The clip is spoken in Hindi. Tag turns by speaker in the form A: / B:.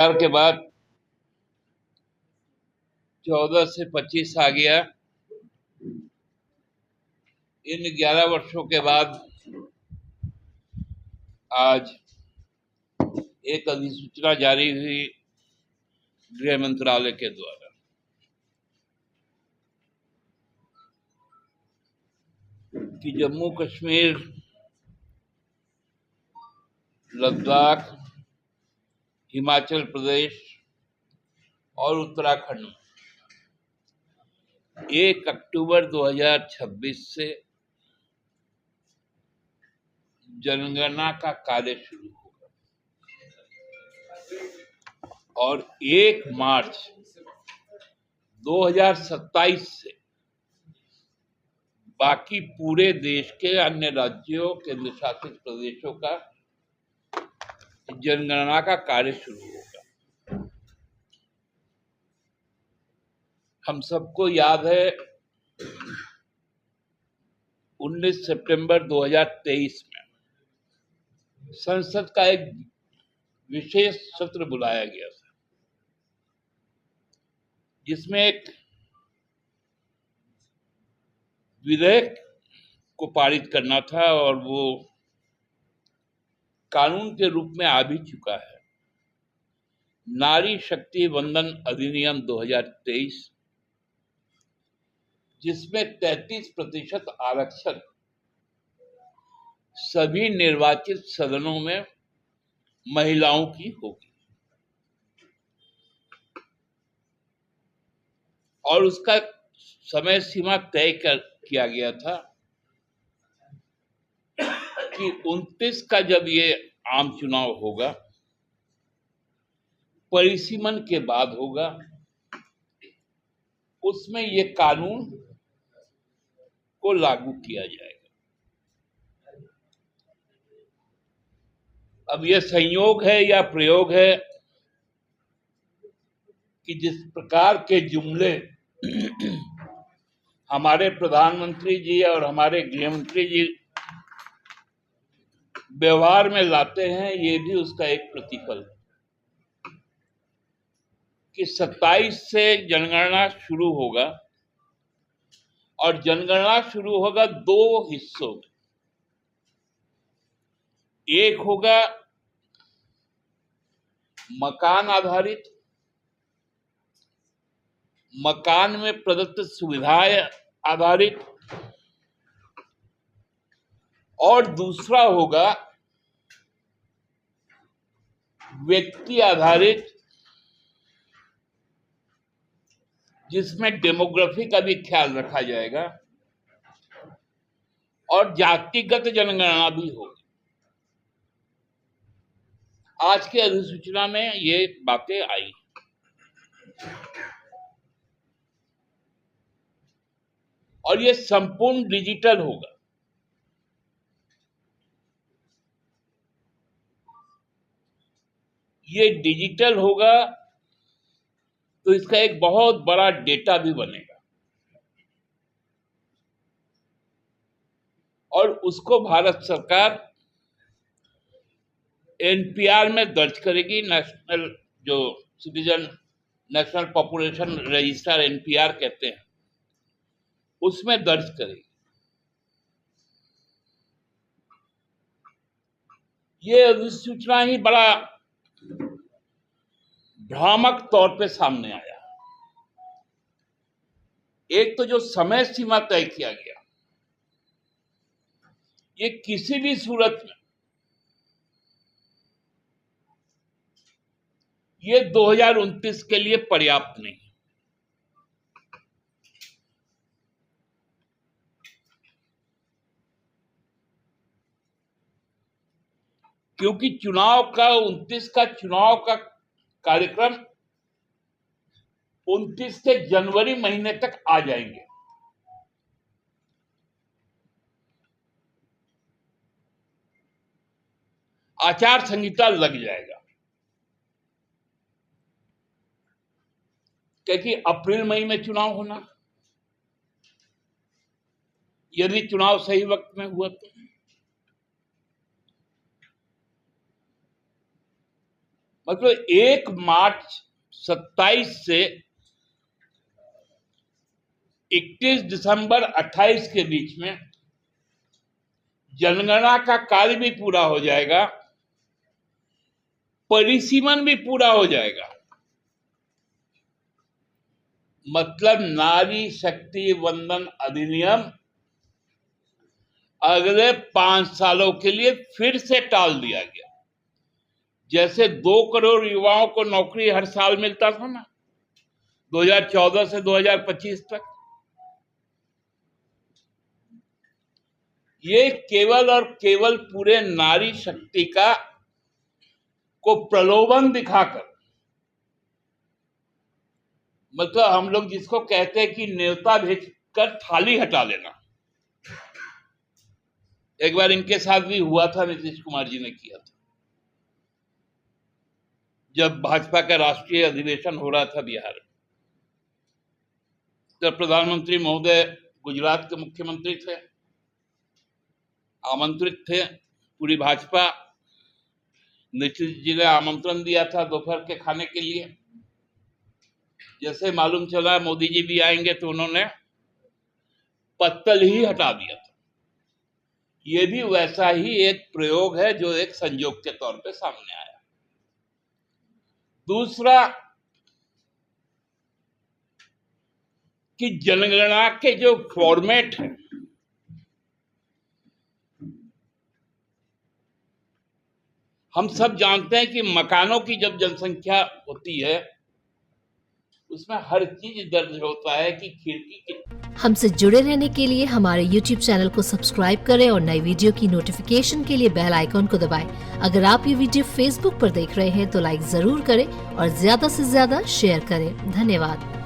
A: के बाद 14 से 25 आ गया। इन 11 वर्षों के बाद आज एक अधिसूचना जारी हुई गृह मंत्रालय के द्वारा कि जम्मू कश्मीर, लद्दाख, हिमाचल प्रदेश और उत्तराखंड 1 अक्टूबर 2026 से जनगणना का कार्य शुरू होगा और 1 मार्च 2027 से बाकी पूरे देश के अन्य राज्यों, केंद्र शासित प्रदेशों का जनगणना का कार्य शुरू होगा। हम सबको याद है 19 सितंबर 2023 में संसद का एक विशेष सत्र बुलाया गया था, जिसमें एक विधेयक को पारित करना था और वो कानून के रूप में आ भी चुका है। नारी शक्ति वंदन अधिनियम 2023, जिसमें 33% आरक्षण सभी निर्वाचित सदनों में महिलाओं की होगी और उसका समय सीमा तय किया गया था कि 29 का जब ये आम चुनाव होगा, परिसीमन के बाद होगा, उसमें ये कानून को लागू किया जाएगा। अब यह संयोग है या प्रयोग है कि जिस प्रकार के जुमले हमारे प्रधानमंत्री जी और हमारे गृहमंत्री जी व्यवहार में लाते हैं, ये भी उसका एक प्रतिफल है कि 27 से जनगणना शुरू होगा और जनगणना शुरू होगा 2 हिस्सों में। एक होगा मकान आधारित, मकान में प्रदत्त सुविधाएं आधारित, और दूसरा होगा व्यक्ति आधारित, जिसमें डेमोग्राफी का भी ख्याल रखा जाएगा और जातिगत जनगणना भी होगी। आज के अधिसूचना में ये बातें आई और ये संपूर्ण डिजिटल होगा। ये डिजिटल होगा तो इसका एक बहुत बड़ा डेटा भी बनेगा और उसको भारत सरकार एनपीआर में दर्ज करेगी। नेशनल जो citizen national population register NPR कहते हैं, उसमें दर्ज करेगी। ये अधिसूचना ही बड़ा भ्रामक तौर पे सामने आया। एक तो जो समय सीमा तय किया गया, ये किसी भी सूरत में ये 2029 के लिए पर्याप्त नहीं। क्योंकि चुनाव का 29 का चुनाव का कार्यक्रम 29 से जनवरी महीने तक आ जाएंगे। आचार संहिता लग जाएगा, क्योंकि अप्रैल मई में चुनाव होना, यदि चुनाव सही वक्त में हुआ तो मतलब 1 मार्च 27 से 31 दिसंबर 28 के बीच में जनगणना का कार्य भी पूरा हो जाएगा, परिसीमन भी पूरा हो जाएगा। मतलब नारी शक्ति वंदन अधिनियम अगले 5 सालों के लिए फिर से टाल दिया गया। जैसे 2 करोड़ युवाओं को नौकरी हर साल मिलता था ना 2014 से 2025 तक, ये केवल और केवल पूरे नारी शक्ति को प्रलोभन दिखाकर, मतलब हम लोग जिसको कहते हैं कि न्योता भेजकर थाली हटा लेना। एक बार इनके साथ भी हुआ था, नीतीश कुमार जी ने किया था जब भाजपा का राष्ट्रीय अधिवेशन हो रहा था बिहार में। जब प्रधानमंत्री महोदय गुजरात के मुख्यमंत्री थे, आमंत्रित थे पूरी भाजपा, नीतीश जी ने आमंत्रण दिया था दोपहर के खाने के लिए। जैसे मालूम चला मोदी जी भी आएंगे तो उन्होंने पत्तल ही हटा दिया था। ये भी वैसा ही एक प्रयोग है जो एक संयोग के तौर पे सामने आया। दूसरा कि जनगणना के जो फॉर्मेट है, हम सब जानते हैं कि मकानों की जब जनसंख्या होती है उसमें हर चीज दर्ज होता है कि खिड़की की।
B: हमसे जुड़े रहने के लिए हमारे YouTube चैनल को सब्सक्राइब करें और नई वीडियो की नोटिफिकेशन के लिए बेल आइकॉन को दबाएं। अगर आप ये वीडियो Facebook पर देख रहे हैं तो लाइक जरूर करें और ज्यादा से ज्यादा शेयर करें। धन्यवाद।